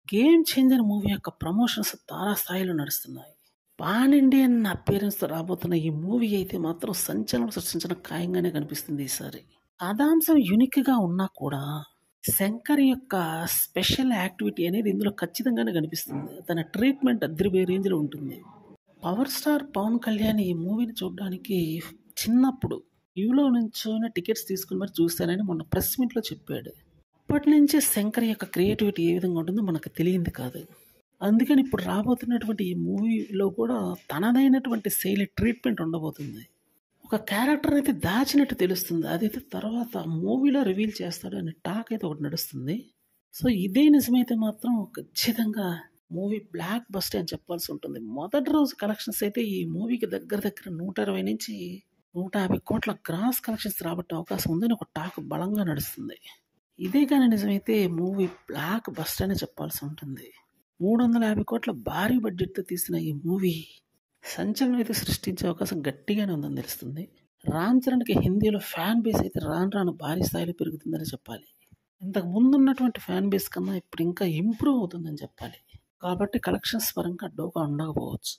Game changer movie యొక్క promotions తారాస్థాయిలో నడుస్తున్నాయి. Pan Indian అపియరెన్స్‌తో రాబోతున్న ఈ మూవీ అయితే మాత్రం సంచలనం సృష్టించడం ఖాయంగానే కనిపిస్తుంది ఈసారి. కథాంశం యూనిక్‌గా ఉన్నా కూడా శంకర్ యొక్క స్పెషల్ యాక్టివిటీ అనేది ఇందులో ఖచ్చితంగానే కనిపిస్తుంది. తన ట్రీట్మెంట్ అదిరిపోయే రేంజ్‌లో ఉంటుంది. పవర్ స్టార్ పవన్ కళ్యాణ్ ఈ మూవీని చూడడానికి చిన్నప్పుడు క్యూలో నుంచొని టికెట్స్ తీసుకొని మరి చూశానని మొన్న ప్రెస్ మీట్‌లో చెప్పాడు. అప్పటి నుంచే శంకర్ యొక్క క్రియేటివిటీ ఏ విధంగా ఉంటుందో మనకు తెలియంది కాదు. అందుకని ఇప్పుడు రాబోతున్నటువంటి ఈ మూవీలో కూడా తనదైనటువంటి శైలి ట్రీట్మెంట్ ఉండబోతుంది. ఒక క్యారెక్టర్ అయితే దాచినట్టు తెలుస్తుంది. అదైతే తర్వాత మూవీలో రివీల్ చేస్తాడు అనే టాక్ అయితే ఒకటి నడుస్తుంది. సో ఇదే నిజమైతే మాత్రం ఖచ్చితంగా మూవీ బ్లాక్ బస్టర్ అని చెప్పాల్సి ఉంటుంది. మొదటి రోజు కలెక్షన్స్ అయితే ఈ మూవీకి దగ్గర దగ్గర 120 నుంచి 150 కోట్ల గ్రాస్ కలెక్షన్స్ రాబట్టే అవకాశం ఉందని ఒక టాక్ బలంగా నడుస్తుంది. ఇదే కానీ నిజమైతే మూవీ బ్లాక్ బస్టర్ అని చెప్పాల్సి ఉంటుంది. 350 కోట్ల భారీ బడ్జెట్తో తీసిన ఈ మూవీ సంచలనం అయితే సృష్టించే అవకాశం గట్టిగానే ఉందని తెలుస్తుంది. రామ్ చరణ్కి హిందీలో ఫ్యాన్ బేస్ అయితే రాను రాను భారీ స్థాయిలో పెరుగుతుందని చెప్పాలి. ఇంతకు ముందు ఉన్నటువంటి ఫ్యాన్ బేస్ కన్నా ఇప్పుడు ఇంకా ఇంప్రూవ్ అవుతుందని చెప్పాలి. కాబట్టి కలెక్షన్స్ పరంగా డోకా ఉండకపోవచ్చు.